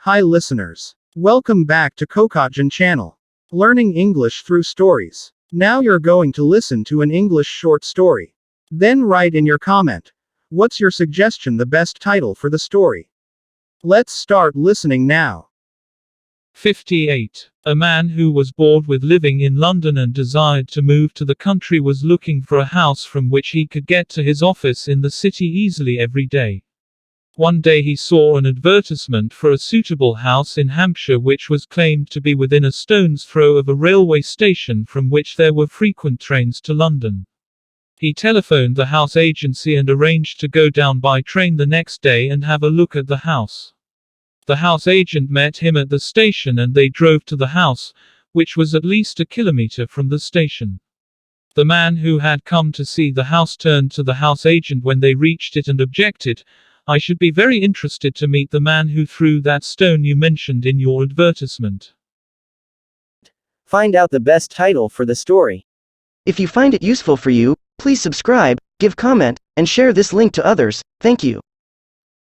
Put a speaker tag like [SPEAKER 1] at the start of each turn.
[SPEAKER 1] Hi listeners. Welcome back to Kokotjan channel. Learning English through stories. Now you're going to listen to an English short story. Then write in your comment. What's your suggestion the best title for the story? Let's start listening now.
[SPEAKER 2] 58. A man who was bored with living in London and desired to move to the country was looking for a house from which he could get to his office in the city easily every day. One day he saw an advertisement for a suitable house in Hampshire which was claimed to be within a stone's throw of a railway station from which there were frequent trains to London. He telephoned the house agency and arranged to go down by train the next day and have a look at the house. The house agent met him at the station and they drove to the house, which was at least a kilometer from the station. The man who had come to see the house turned to the house agent when they reached it and objected, "I should be very interested to meet the man who threw that stone you mentioned in your advertisement."
[SPEAKER 3] Find out the best title for the story.
[SPEAKER 4] If you find it useful for you, please subscribe, give comment, and share this link to others. Thank you.